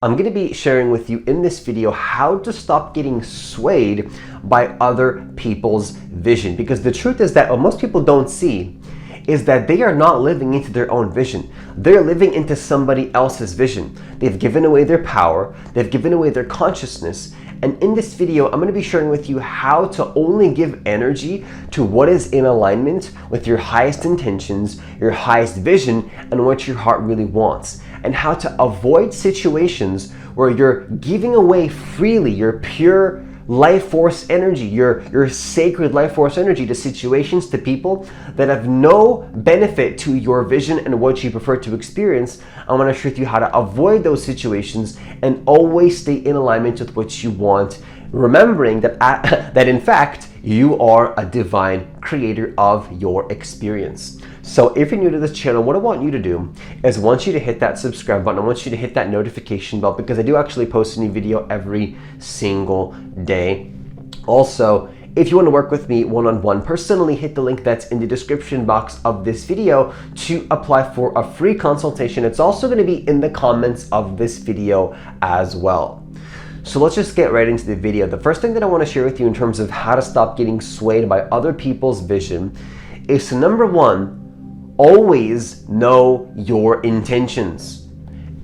I'm going to be sharing with you in this video how to stop getting swayed by other people's vision. Because the truth is that what most people don't see is that they are not living into their own vision. They're living into somebody else's vision. They've given away their power, they've given away their consciousness. And in this video, I'm going to be sharing with you how to only give energy to what is in alignment with your highest intentions, your highest vision, and what your heart really wants. And how to avoid situations where you're giving away freely your pure life force energy, your sacred life force energy to situations, to people that have no benefit to your vision and what you prefer to experience. I want to share with you how to avoid those situations and always stay in alignment with what you want, remembering that in fact you are a divine creator of your experience. So if you're new to this channel, what I want you to do is I want you to hit that subscribe button. I want you to hit that notification bell because I do actually post a new video every single day. Also, if you want to work with me one-on-one personally, hit the link that's in the description box of this video to apply for a free consultation. It's also going to be in the comments of this video as well. So let's just get right into the video. The first thing that I want to share with you in terms of how to stop getting swayed by other people's vision is to, number one, always know your intentions.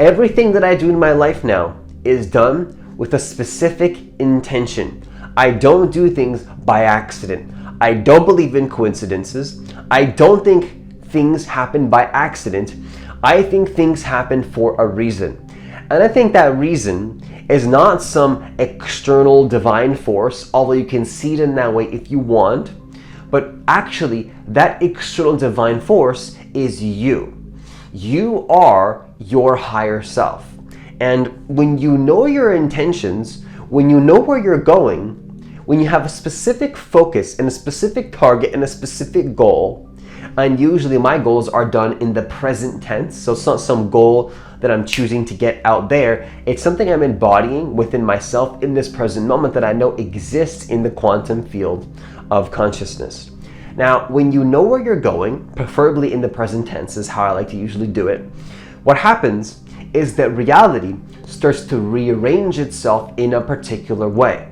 Everything that I do in my life now is done with a specific intention. I don't do things by accident. I don't believe in coincidences. I don't think things happen by accident. I think things happen for a reason. And I think that reason is not some external divine force, although you can see it in that way if you want. But actually, that external divine force is you. You are your higher self. And when you know your intentions, when you know where you're going, when you have a specific focus and a specific target and a specific goal, and usually my goals are done in the present tense, so it's not some goal that I'm choosing to get out there. It's something I'm embodying within myself in this present moment that I know exists in the quantum field of consciousness. Now, when you know where you're going, preferably in the present tense is how I like to usually do it, what happens is that reality starts to rearrange itself in a particular way.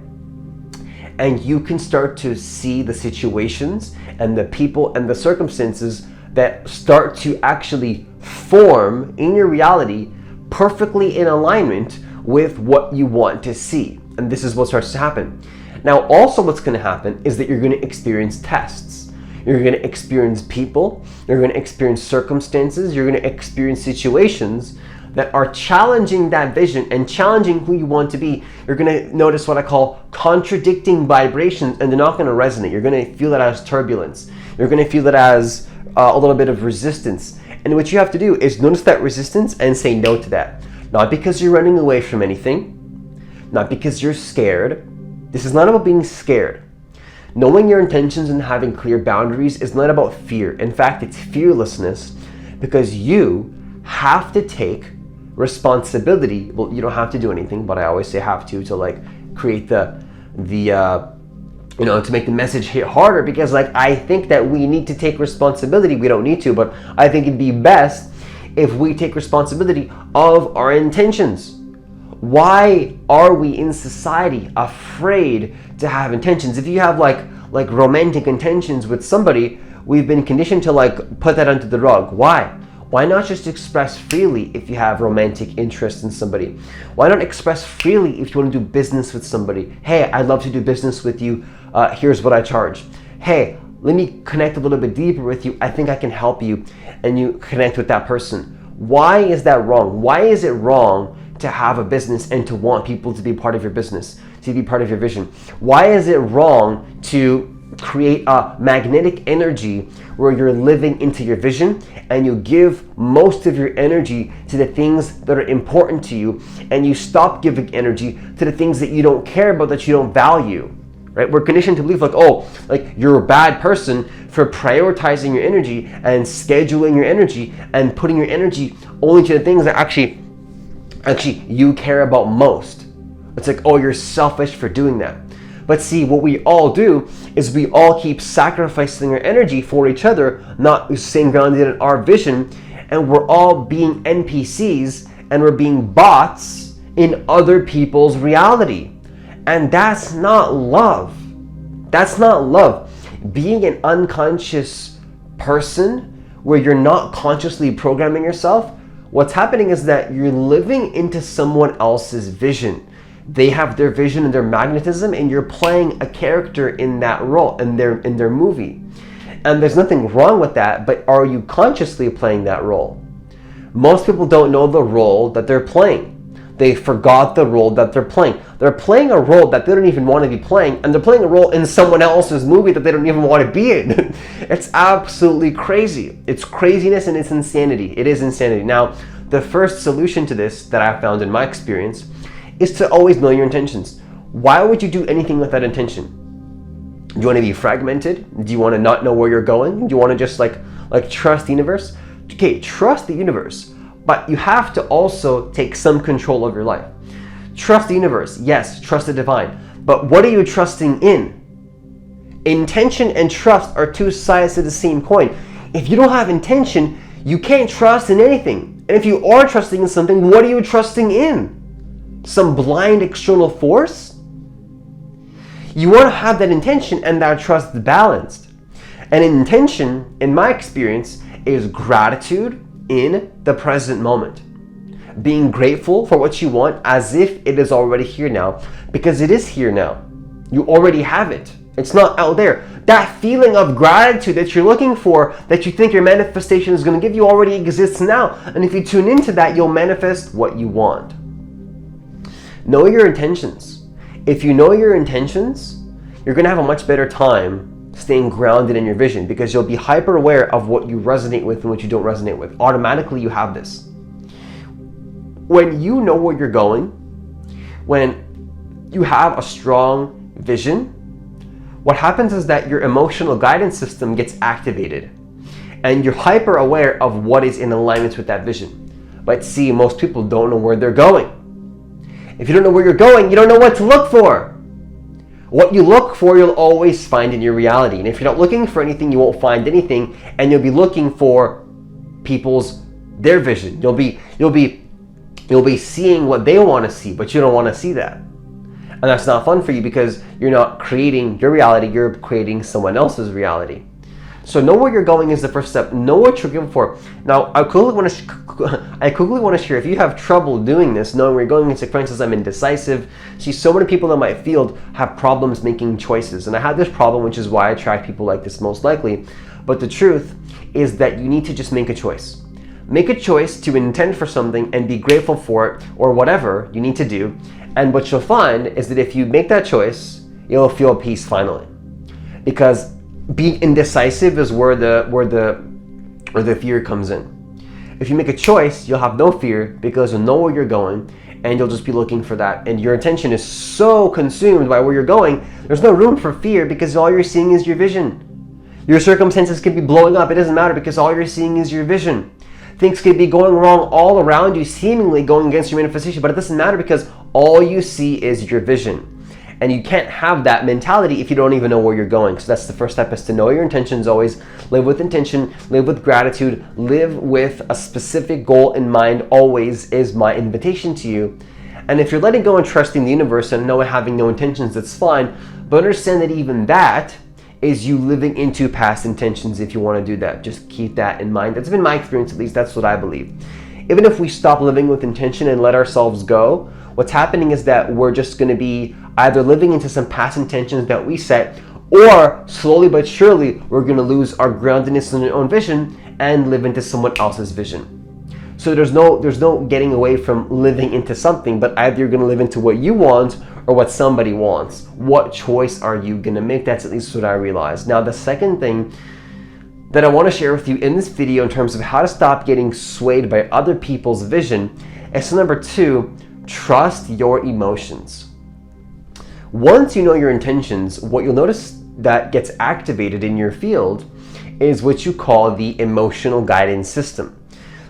And you can start to see the situations and the people and the circumstances that start to actually form in your reality perfectly in alignment with what you want to see. And this is what starts to happen. Now, also what's going to happen is that you're going to experience tests. You're going to experience people. You're going to experience circumstances. You're going to experience situations that are challenging that vision and challenging who you want to be. You're going to notice what I call contradicting vibrations, and they're not going to resonate. You're going to feel it as turbulence. You're going to feel it as a little bit of resistance. And what you have to do is notice that resistance and say no to that. Not because you're running away from anything, not because you're scared. This is not about being scared. Knowing your intentions and having clear boundaries is not about fear. In fact, it's fearlessness, because you have to take responsibility. Well, you don't have to do anything, but I always say have to like create to make the message hit harder, because like I think that we need to take responsibility. We don't need to, but I think it'd be best if we take responsibility of our intentions. Why are we in society afraid to have intentions? If you have like romantic intentions with somebody, we've been conditioned to like put that under the rug. Why? Why not just express freely if you have romantic interest in somebody? Why not express freely if you want to do business with somebody? Hey, I'd love to do business with you. Here's what I charge. Hey, let me connect a little bit deeper with you. I think I can help you. And you connect with that person. Why is that wrong? Why is it wrong to have a business and to want people to be part of your business, to be part of your vision? Why is it wrong to create a magnetic energy where you're living into your vision and you give most of your energy to the things that are important to you, and you stop giving energy to the things that you don't care about, that you don't value, right? We're conditioned to believe like you're a bad person for prioritizing your energy and scheduling your energy and putting your energy only to the things that actually you care about most. It's like, oh, you're selfish for doing that. But see, what we all do is we all keep sacrificing our energy for each other, not staying grounded in our vision, and we're all being NPCs and we're being bots in other people's reality. And that's not love. That's not love. Being an unconscious person where you're not consciously programming yourself, what's happening is that you're living into someone else's vision. They have their vision and their magnetism, and you're playing a character in that role, in their movie. And there's nothing wrong with that, but are you consciously playing that role? Most people don't know the role that they're playing. They forgot the role that they're playing. They're playing a role that they don't even want to be playing, and they're playing a role in someone else's movie that they don't even want to be in. It's absolutely crazy. It's craziness and it's insanity. It is insanity. Now, the first solution to this that I found in my experience is to always know your intentions. Why would you do anything with that intention? Do you want to be fragmented? Do you want to not know where you're going? Do you want to just like trust the universe? Okay, trust the universe, but you have to also take some control of your life. Trust the universe, yes, trust the divine, but what are you trusting in? Intention and trust are two sides to the same coin. If you don't have intention, you can't trust in anything. And if you are trusting in something, what are you trusting in? Some blind external force? You want to have that intention and that trust balanced. And intention, in my experience, is gratitude in the present moment. Being grateful for what you want as if it is already here now, because it is here now. You already have it. It's not out there. That feeling of gratitude that you're looking for, that you think your manifestation is going to give you, already exists now. And if you tune into that, you'll manifest what you want. Know your intentions. If you know your intentions, you're going to have a much better time staying grounded in your vision, because you'll be hyper aware of what you resonate with and what you don't resonate with. Automatically, you have this. When you know where you're going, when you have a strong vision, what happens is that your emotional guidance system gets activated and you're hyper aware of what is in alignment with that vision. But see, most people don't know where they're going. If you don't know where you're going, you don't know what to look for. What you look for, you'll always find in your reality. And if you're not looking for anything, you won't find anything, and you'll be looking for their vision. You'll be seeing what they want to see, but you don't want to see that. And that's not fun for you, because you're not creating your reality, you're creating someone else's reality. So know where you're going is the first step. Know what you're going for. Now, I quickly want to share, if you have trouble doing this, knowing where you're going, it's like, for instance, I'm indecisive. See, so many people in my field have problems making choices. And I have this problem, which is why I attract people like this most likely. But the truth is that you need to just make a choice. Make a choice to intend for something and be grateful for it, or whatever you need to do. And what you'll find is that if you make that choice, you'll feel peace finally. Because being indecisive is where the fear comes in. If you make a choice, you'll have no fear, because you'll know where you're going and you'll just be looking for that. And your attention is so consumed by where you're going, there's no room for fear, because all you're seeing is your vision. Your circumstances could be blowing up. It doesn't matter, because all you're seeing is your vision. Things could be going wrong all around you, seemingly going against your manifestation, but it doesn't matter, because all you see is your vision. And you can't have that mentality if you don't even know where you're going. So that's the first step, is to know your intentions always. Live with intention, live with gratitude, live with a specific goal in mind always, is my invitation to you. And if you're letting go and trusting the universe and having no intentions, that's fine. But understand that even that is you living into past intentions if you want to do that. Just keep that in mind. That's been my experience, at least that's what I believe. Even if we stop living with intention and let ourselves go, what's happening is that we're just going to be either living into some past intentions that we set, or slowly but surely we're going to lose our groundedness in our own vision and live into someone else's vision. So there's no getting away from living into something, but either you're going to live into what you want or what somebody wants. What choice are you going to make? That's at least what I realized. Now, the second thing that I want to share with you in this video in terms of how to stop getting swayed by other people's vision is number 2, trust your emotions. Once you know your intentions, what you'll notice that gets activated in your field is what you call the emotional guidance system,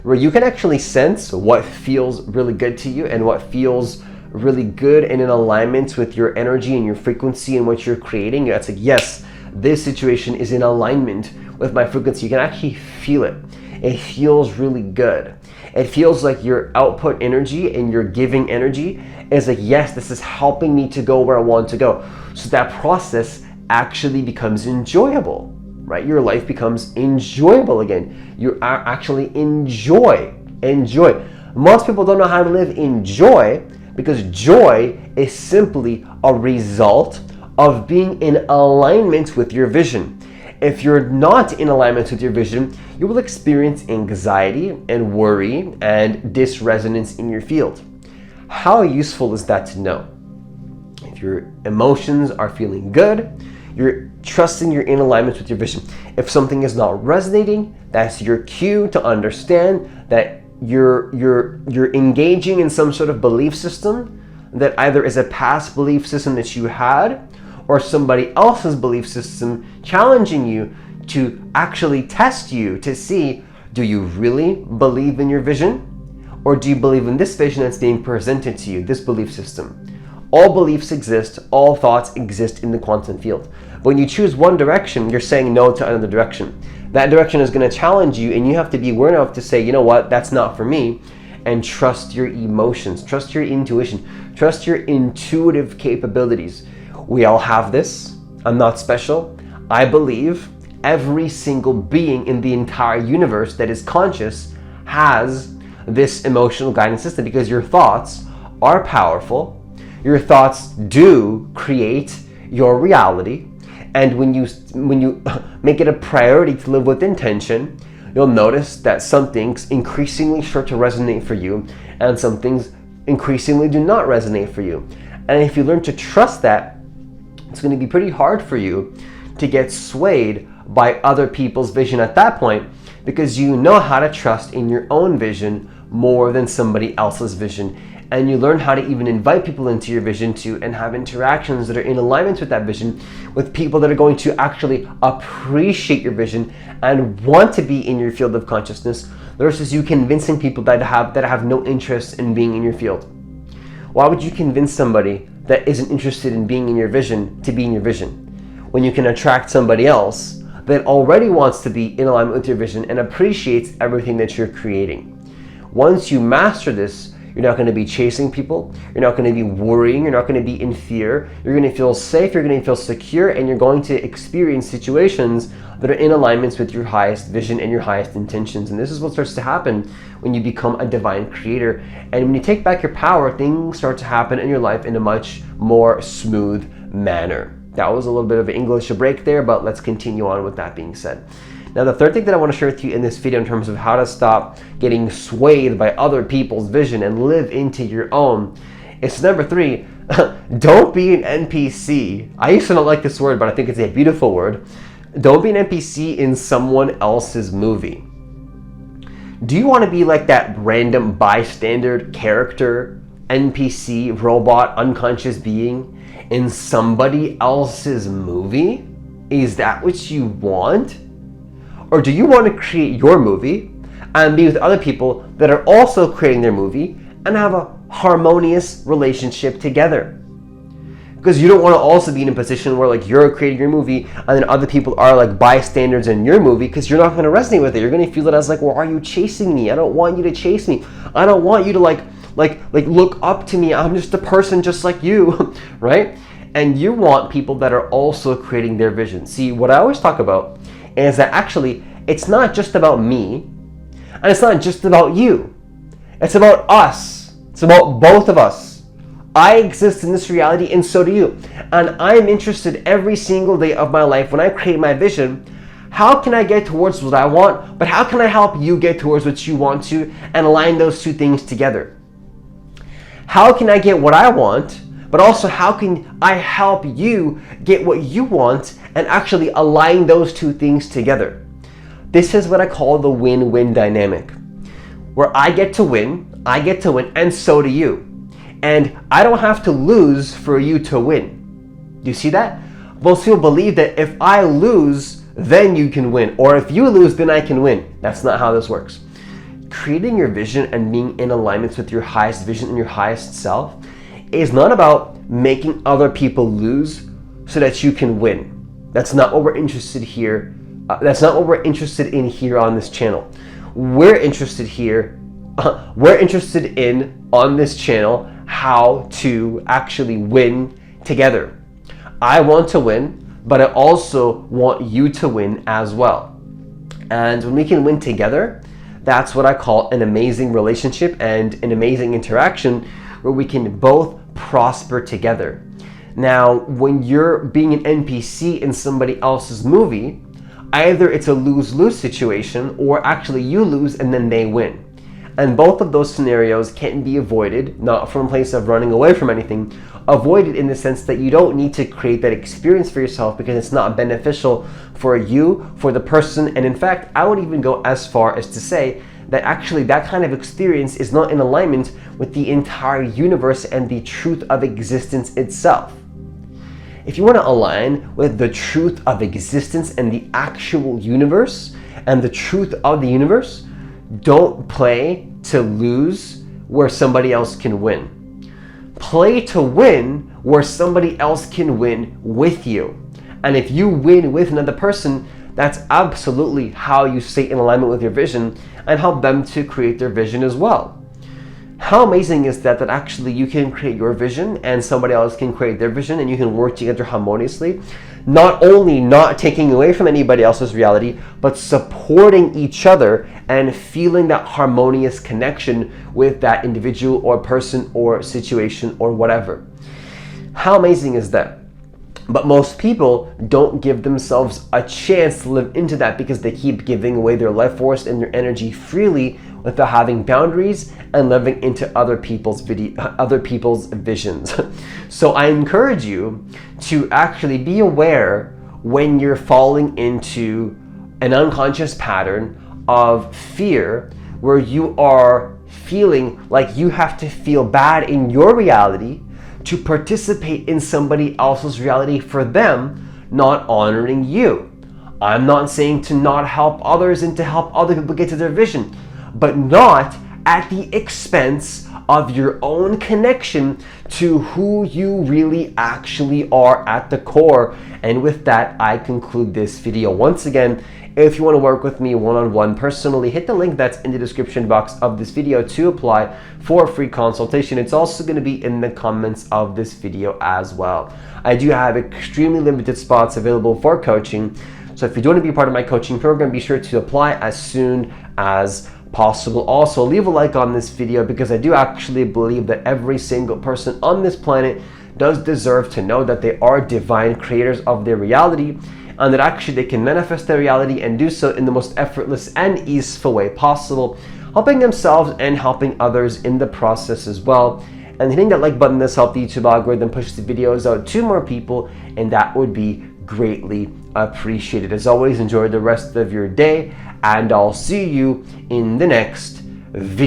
where you can actually sense what feels really good to you and what feels really good and in alignment with your energy and your frequency and what you're creating. It's like, yes, this situation is in alignment with my frequency. You can actually feel it. It feels really good. It feels like your output energy and your giving energy is like, yes, this is helping me to go where I want to go. So that process actually becomes enjoyable, right? Your life becomes enjoyable again. You actually enjoy. Most people don't know how to live in joy, because joy is simply a result of being in alignment with your vision. If you're not in alignment with your vision, you will experience anxiety and worry and disresonance in your field. How useful is that to know? If your emotions are feeling good, you're trusting you're in alignment with your vision. If something is not resonating, that's your cue to understand that you're engaging in some sort of belief system that either is a past belief system that you had, or somebody else's belief system challenging you to actually test you to see, do you really believe in your vision? Or do you believe in this vision that's being presented to you, this belief system? All beliefs exist, all thoughts exist in the quantum field. When you choose one direction, you're saying no to another direction. That direction is going to challenge you, and you have to be aware enough to say, you know what, that's not for me, and trust your emotions, trust your intuition, trust your intuitive capabilities. We all have this. I'm not special. I believe every single being in the entire universe that is conscious has this emotional guidance system, because your thoughts are powerful. Your thoughts do create your reality. And when you make it a priority to live with intention, you'll notice that some things increasingly start to resonate for you, and some things increasingly do not resonate for you. And if you learn to trust that, it's going to be pretty hard for you to get swayed by other people's vision at that point, because you know how to trust in your own vision more than somebody else's vision. And you learn how to even invite people into your vision and have interactions that are in alignment with that vision, with people that are going to actually appreciate your vision and want to be in your field of consciousness, versus you convincing people that have no interest in being in your field. Why would you convince somebody that isn't interested in being in your vision to be in your vision, when you can attract somebody else that already wants to be in alignment with your vision and appreciates everything that you're creating? Once you master this, you're not going to be chasing people, you're not going to be worrying, you're not going to be in fear, you're going to feel safe, you're going to feel secure, and you're going to experience situations that are in alignment with your highest vision and your highest intentions. And this is what starts to happen when you become a divine creator. And when you take back your power, things start to happen in your life in a much more smooth manner. That was a little bit of an English break there, but let's continue on with that being said. Now, the third thing that I want to share with you in this video in terms of how to stop getting swayed by other people's vision and live into your own is number 3, don't be an NPC. I used to not like this word, but I think it's a beautiful word. Don't be an NPC in someone else's movie. Do you want to be like that random bystander character, NPC, robot, unconscious being in somebody else's movie? Is that what you want? Or do you want to create your movie and be with other people that are also creating their movie and have a harmonious relationship together? Because you don't want to also be in a position where like you're creating your movie and then other people are like bystanders in your movie, because you're not going to resonate with it. You're going to feel it as like, well, are you chasing me? I don't want you to chase me. I don't want you to like look up to me. I'm just a person just like you, right? And you want people that are also creating their vision. See, what I always talk about is that actually it's not just about me, and it's not just about you. It's about us. It's about both of us. I exist in this reality, and so do you. And I'm interested every single day of my life when I create my vision. How can I get towards what I want, but how can I help you get towards what you want to, and align those two things together? How can I get what I want, but also how can I help you get what you want and actually align those two things together? This is what I call the win-win dynamic, where I get to win, and so do you. And I don't have to lose for you to win. Do you see that? Most people believe that if I lose, then you can win, or if you lose, then I can win. That's not how this works. Creating your vision and being in alignment with your highest vision and your highest self is not about making other people lose so that you can win. That's not what we're interested here. That's not what we're interested in here on this channel. We're interested here we're interested in, on this channel, how to actually win together. I want to win, but I also want you to win as well. And when we can win together, that's what I call an amazing relationship and an amazing interaction where we can both prosper together. Now, when you're being an NPC in somebody else's movie, either it's a lose-lose situation or actually you lose and then they win. And both of those scenarios can be avoided, not from a place of running away from anything, avoided in the sense that you don't need to create that experience for yourself because it's not beneficial for you, for the person. And in fact, I would even go as far as to say that actually that kind of experience is not in alignment with the entire universe and the truth of existence itself. If you want to align with the truth of existence and the actual universe and the truth of the universe, don't play to lose where somebody else can win. Play to win where somebody else can win with you. And if you win with another person, that's absolutely how you stay in alignment with your vision and help them to create their vision as well. How amazing is that actually you can create your vision and somebody else can create their vision and you can work together harmoniously, not only not taking away from anybody else's reality, but supporting each other and feeling that harmonious connection with that individual or person or situation or whatever. How amazing is that? But most people don't give themselves a chance to live into that because they keep giving away their life force and their energy freely without having boundaries and living into other people's visions. So I encourage you to actually be aware when you're falling into an unconscious pattern of fear where you are feeling like you have to feel bad in your reality to participate in somebody else's reality for them not honoring you. I'm not saying to not help others and to help other people get to their vision, but not at the expense of your own connection to who you really actually are at the core. And with that, I conclude this video. Once again, if you want to work with me one-on-one personally, hit the link that's in the description box of this video to apply for a free consultation. It's also going to be in the comments of this video as well. I do have extremely limited spots available for coaching. So if you do want to be a part of my coaching program, be sure to apply as soon as possible. Also, leave a like on this video because I do actually believe that every single person on this planet does deserve to know that they are divine creators of their reality and that actually they can manifest their reality and do so in the most effortless and easeful way possible, helping themselves and helping others in the process as well. And hitting that like button does help the YouTube algorithm push the videos out to more people, and that would be greatly appreciated. As always, enjoy the rest of your day, and I'll see you in the next video.